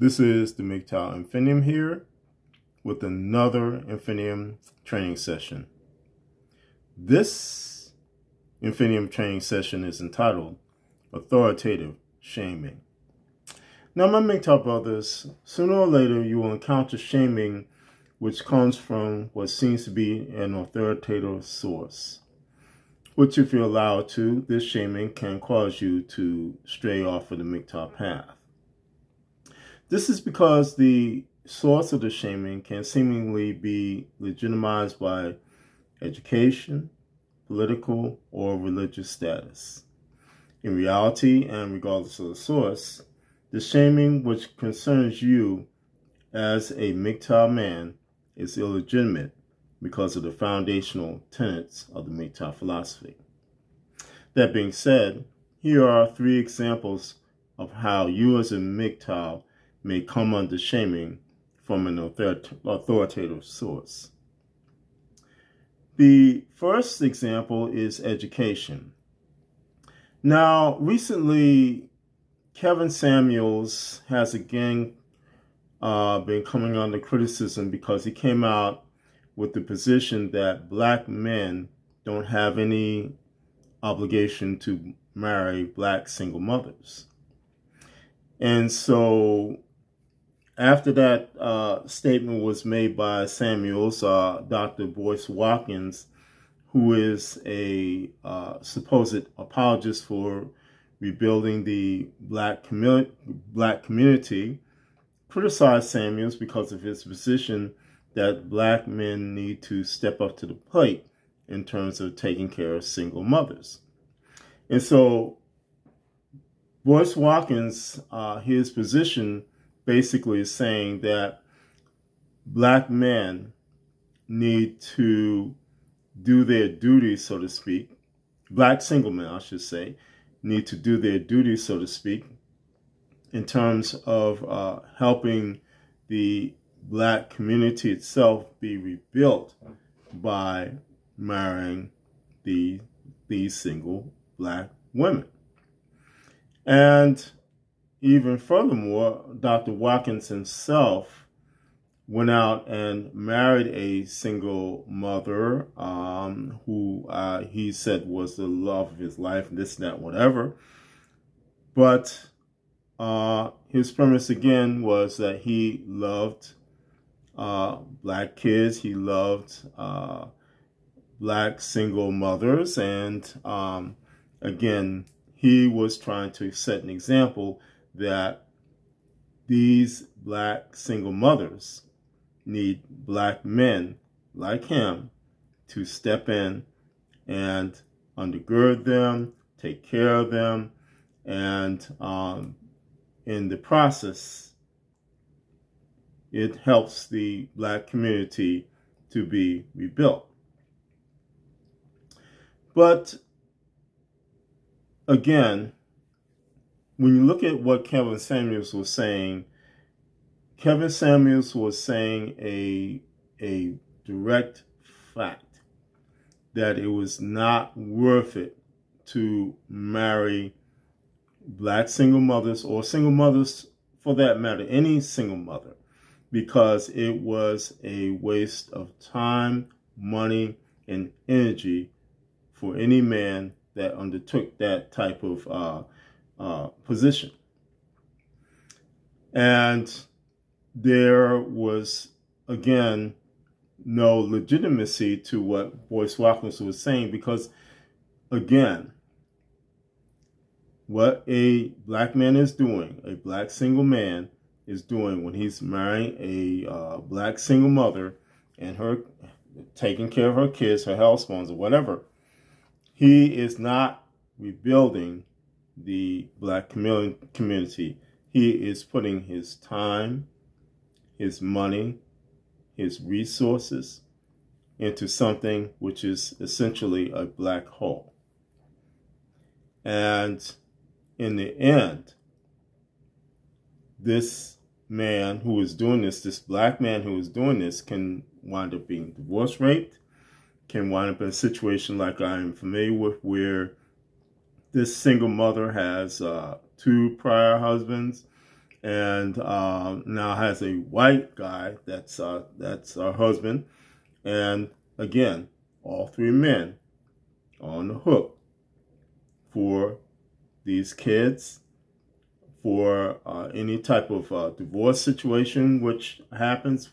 This is the MGTOW Infinium here with another Infinium training session. This Infinium training session is entitled Authoritative Shaming. Now, my MGTOW brothers, sooner or later you will encounter shaming which comes from what seems to be an authoritative source, which, if you're allowed to, this shaming can cause you to stray off of the MGTOW path. This is because the source of the shaming can seemingly be legitimized by education, political, or religious status. In reality, and regardless of the source, the shaming which concerns you as a MGTOW man is illegitimate because of the foundational tenets of the MGTOW philosophy. That being said, here are 3 examples of how you as a MGTOW may come under shaming from an authoritative source. The first example is education. Now, recently, Kevin Samuels has again been coming under criticism because he came out with the position that black men don't have any obligation to marry black single mothers. And so after that statement was made by Samuels, Dr. Boyce Watkins, who is a supposed apologist for rebuilding the black community, criticized Samuels because of his position that black men need to step up to the plate in terms of taking care of single mothers. And so Boyce Watkins, his position basically is saying that black men need to do their duties, so to speak. Black single men, I should say, need to do their duties, so to speak, in terms of helping the black community itself be rebuilt by marrying these single black women. And even furthermore, Dr. Watkins himself went out and married a single mother who he said was the love of his life, this, that, whatever. But his premise again was that he loved black kids, he loved black single mothers, and again, he was trying to set an example that these black single mothers need black men like him to step in and undergird them, take care of them, and in the process, it helps the black community to be rebuilt. But again, when you look at what Kevin Samuels was saying, Kevin Samuels was saying a direct fact that it was not worth it to marry black single mothers, or single mothers for that matter, any single mother, because it was a waste of time, money, and energy for any man that undertook that type of position. And there was, again, no legitimacy to what Boyce Watkins was saying, because, again, what a black man is doing, a black single man is doing when he's marrying a black single mother and her taking care of her kids, her households, or whatever, he is not rebuilding the black community. He is putting his time, his money, his resources into something which is essentially a black hole. And in the end, this man who is doing this black man who is doing this, can wind up being divorce raped, can wind up in a situation like I am familiar with, where this single mother has 2 prior husbands, and now has a white guy that's her husband. And again, all three men are on the hook for these kids, for any type of divorce situation which happens,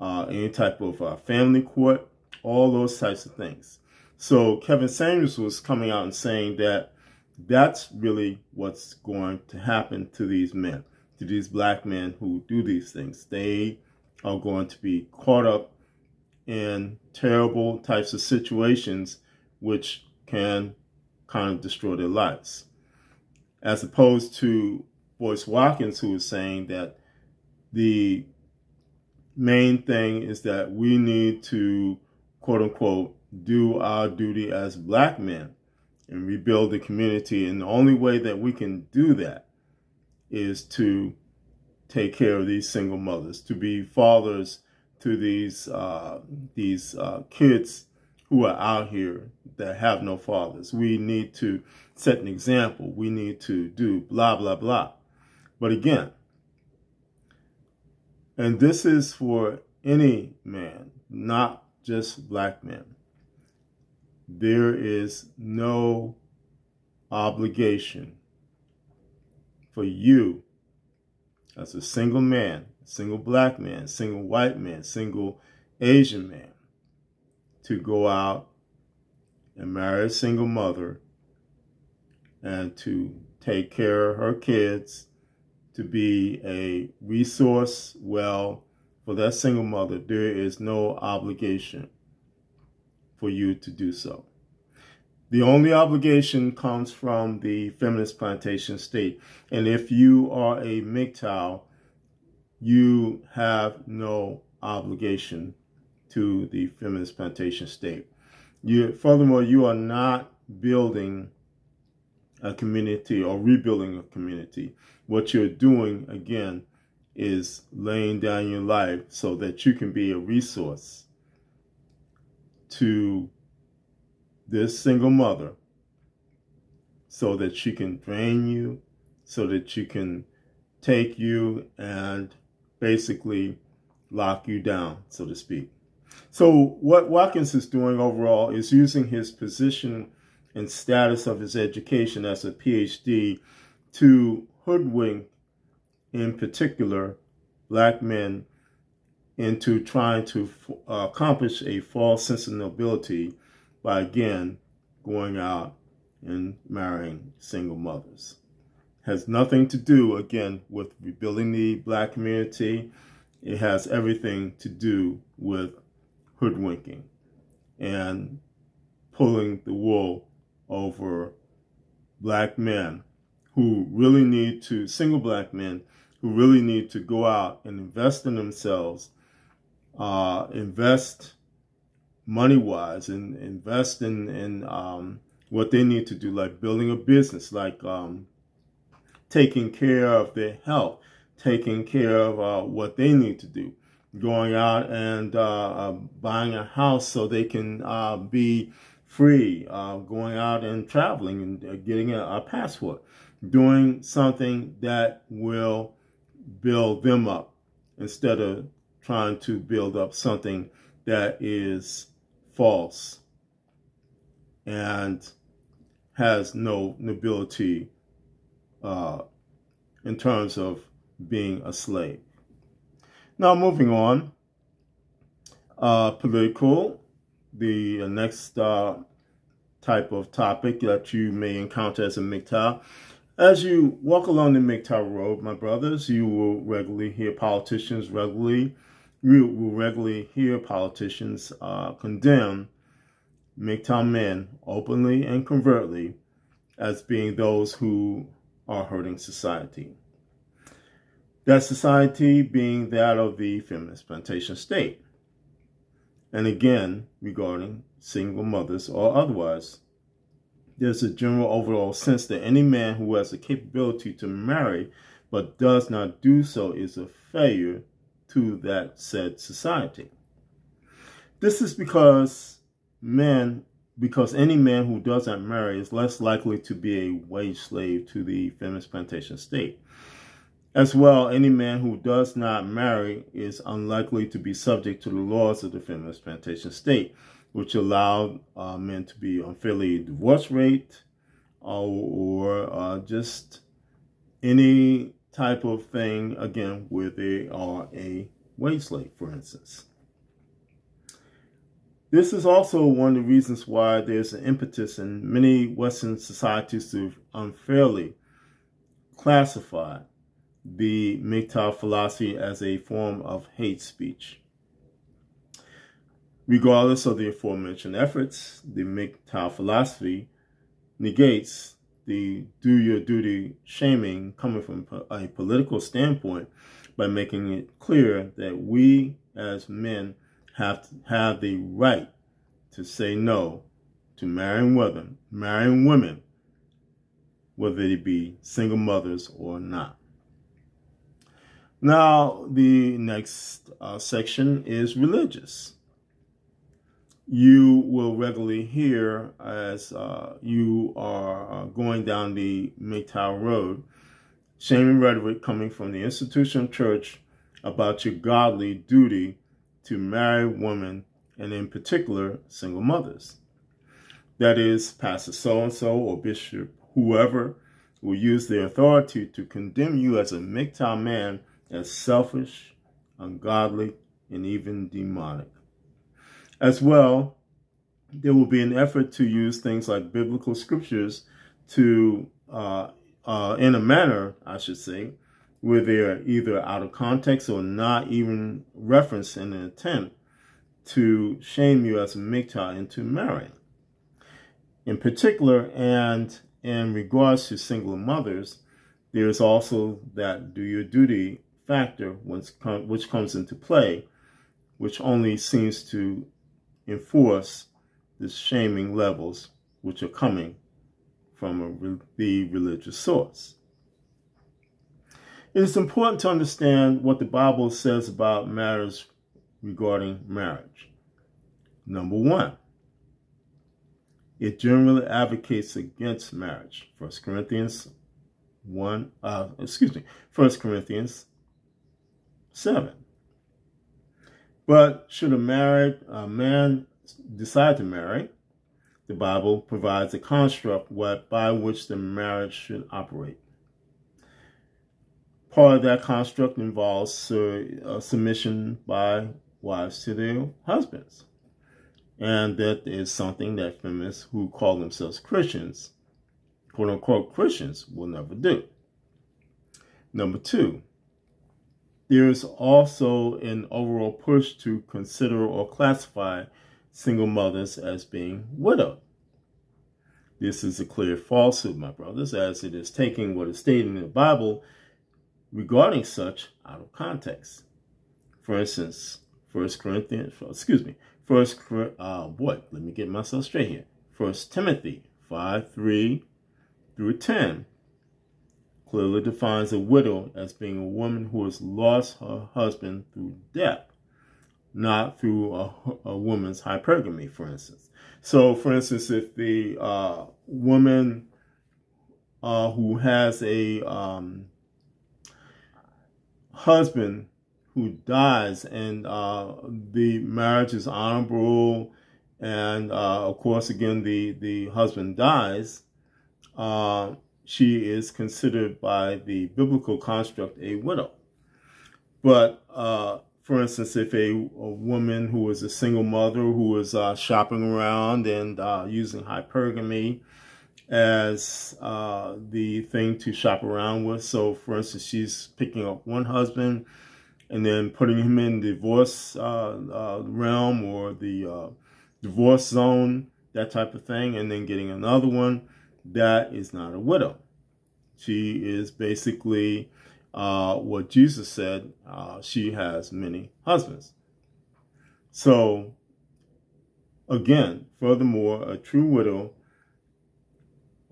any type of family court, all those types of things. So Kevin Samuels was coming out and saying that that's really what's going to happen to these men, to these black men who do these things. They are going to be caught up in terrible types of situations which can kind of destroy their lives. As opposed to Boyce Watkins, who is saying that the main thing is that we need to, quote unquote, do our duty as black men and rebuild the community. And the only way that we can do that is to take care of these single mothers, to be fathers to these kids who are out here that have no fathers. We need to set an example. We need to do blah, blah, blah. But again, and this is for any man, not just black men, there is no obligation for you as a single man, single black man, single white man, single Asian man, to go out and marry a single mother and to take care of her kids, to be a resource well for that single mother. There is no obligation for you to do so. The only obligation comes from the feminist plantation state. And if you are a MGTOW, you have no obligation to the feminist plantation state. Furthermore, you are not building a community or rebuilding a community. What you're doing, again, is laying down your life so that you can be a resource to this single mother, so that she can drain you, so that she can take you and basically lock you down, so to speak. So what Watkins is doing overall is using his position and status of his education as a PhD to hoodwink, in particular, black men into trying to accomplish a false sense of nobility by, again, going out and marrying single mothers. Has nothing to do, again, with rebuilding the black community. It has everything to do with hoodwinking and pulling the wool over black men who really need to, single black men who really need to go out and invest in themselves, invest money-wise, and invest in what they need to do, like building a business, like taking care of their health, taking care of what they need to do, going out and buying a house so they can be free, going out and traveling and getting a passport, doing something that will build them up instead of trying to build up something that is false and has no nobility in terms of being a slave. Now, moving on, political, the next type of topic that you may encounter as a MGTOW. As you walk along the MGTOW road, my brothers, you will regularly hear politicians condemn MGTOW men openly and covertly as being those who are hurting society. That society being that of the feminist plantation state. And again, regarding single mothers or otherwise, there's a general overall sense that any man who has the capability to marry but does not do so is a failure to that said society. This is because any man who does not marry is less likely to be a wage slave to the feminist plantation state. As well, any man who does not marry is unlikely to be subject to the laws of the feminist plantation state, which allow men to be unfairly divorce rate or just any type of thing, again, where they are a wage slave, for instance. This is also one of the reasons why there's an impetus in many Western societies to unfairly classify the MGTOW philosophy as a form of hate speech. Regardless of the aforementioned efforts, the MGTOW philosophy negates the do your duty shaming coming from a political standpoint by making it clear that we as men have to have the right to say no to marrying women, whether they be single mothers or not. Now, the next section is religious. You will regularly hear, as you are going down the MGTOW road, shaming rhetoric coming from the institutional church about your godly duty to marry women, and in particular, single mothers. That is, Pastor so-and-so or Bishop whoever will use their authority to condemn you as a MGTOW man as selfish, ungodly, and even demonic. As well, there will be an effort to use things like biblical scriptures to, in a manner, I should say, where they're either out of context or not even referenced in an attempt to shame you as a MGTOW into marrying. In particular, and in regards to single mothers, there's also that do your duty factor which comes into play, which only seems to enforce the shaming levels which are coming from the religious source. It is important to understand what the Bible says about matters regarding marriage. Number one, it generally advocates against marriage. 1 Corinthians 7. But should a married man decide to marry, the Bible provides a construct by which the marriage should operate. Part of that construct involves submission by wives to their husbands. And that is something that feminists who call themselves Christians, quote-unquote Christians, will never do. Number two, there is also an overall push to consider or classify single mothers as being widowed. This is a clear falsehood, my brothers, as it is taking what is stated in the Bible regarding such out of context. For instance, 1 Timothy 5:3-10 clearly defines a widow as being a woman who has lost her husband through death, not through a woman's hypergamy, for instance. So, for instance, if the woman who has a husband who dies and the marriage is honorable, and of course, again, the husband dies, she is considered by the biblical construct a widow. But for instance, if a woman who is a single mother who is shopping around and using hypergamy as the thing to shop around with, so for instance, she's picking up one husband and then putting him in the divorce realm or the divorce zone, that type of thing, and then getting another one, that is not a widow. She is basically what Jesus said, she has many husbands. So, again, furthermore, a true widow,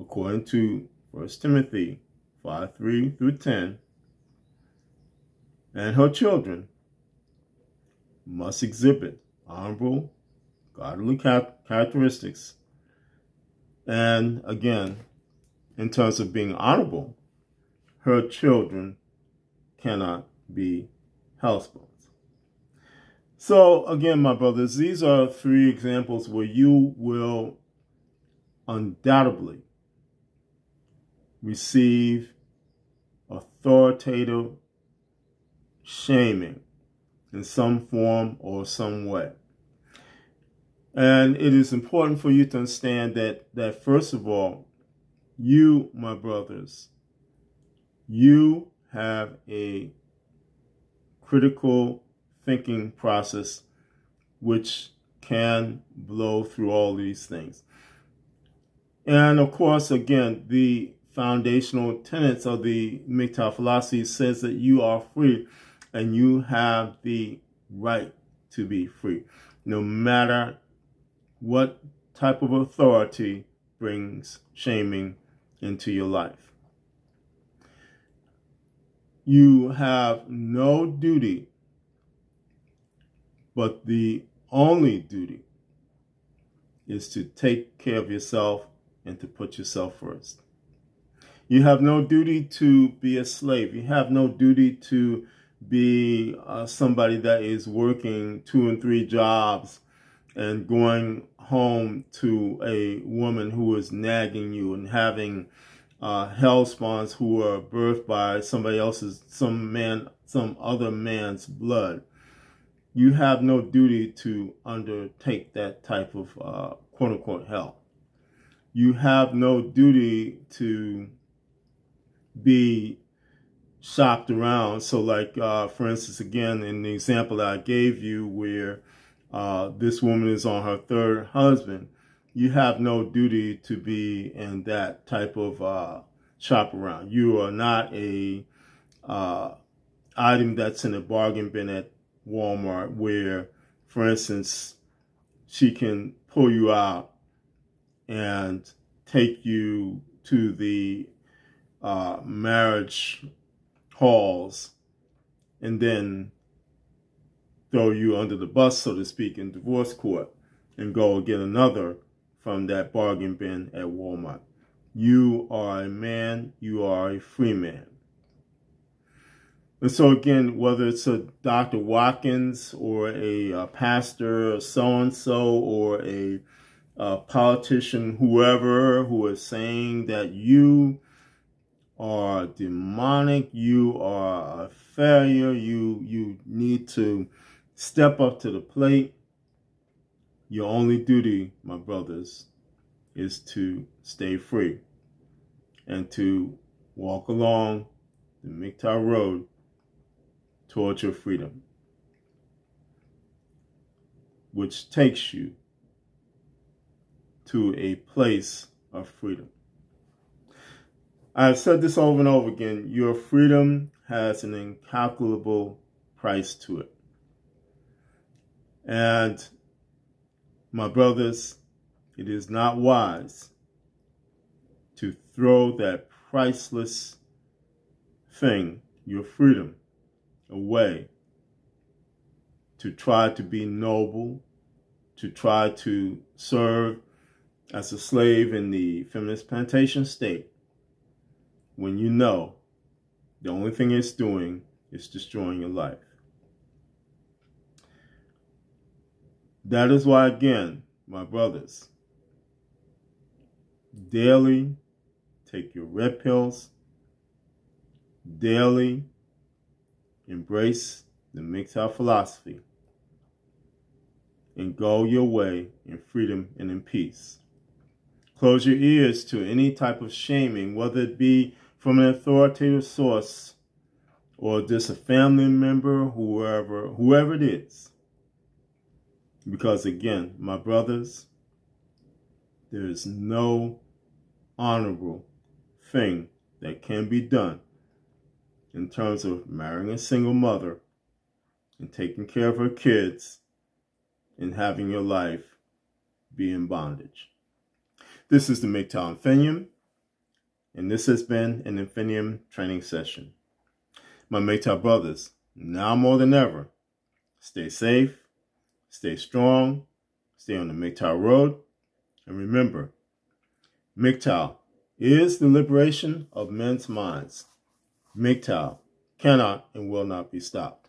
according to 1 Timothy 5:3-10, and her children must exhibit honorable, godly characteristics. And again, in terms of being honorable, her children cannot be husbands. So again, my brothers, these are 3 examples where you will undoubtedly receive authoritative shaming in some form or some way. And it is important for you to understand that first of all, you, my brothers, you have a critical thinking process which can blow through all these things. And of course, again, the foundational tenets of the MGTOW philosophy says that you are free and you have the right to be free, no matter what type of authority brings shaming into your life. You have no duty, but the only duty is to take care of yourself and to put yourself first. You have no duty to be a slave. You have no duty to be somebody that is working 2 and 3 jobs and going home to a woman who is nagging you and having health spawns who are birthed by somebody else's, some other man's blood. You have no duty to undertake that type of quote-unquote hell. You have no duty to be shopped around. So like, for instance, again, in the example that I gave you where this woman is on her 3rd husband, you have no duty to be in that type of shop around. You are not a item that's in a bargain bin at Walmart where, for instance, she can pull you out and take you to the marriage halls and then throw you under the bus, so to speak, in divorce court and go get another from that bargain bin at Walmart. You are a man, you are a free man. And so again, whether it's a Dr. Watkins or a pastor or so-and-so or a politician, whoever, who is saying that you are demonic, you are a failure, you need to step up to the plate, your only duty, my brothers, is to stay free and to walk along the MGTOW road towards your freedom, which takes you to a place of freedom. I've said this over and over again. Your freedom has an incalculable price to it. And my brothers, it is not wise to throw that priceless thing, your freedom, away to try to be noble, to try to serve as a slave in the feminist plantation state, when you know the only thing it's doing is destroying your life. That is why, again, my brothers, daily take your red pills, daily embrace the MGTOW philosophy, and go your way in freedom and in peace. Close your ears to any type of shaming, whether it be from an authoritative source or just a family member, whoever it is. Because again, my brothers, there is no honorable thing that can be done in terms of marrying a single mother and taking care of her kids and having your life be in bondage. This is the MGTOW Infinium, and this has been an Infinium training session. My MGTOW brothers, now more than ever, stay safe, stay strong, stay on the MGTOW road, and remember, MGTOW is the liberation of men's minds. MGTOW cannot and will not be stopped.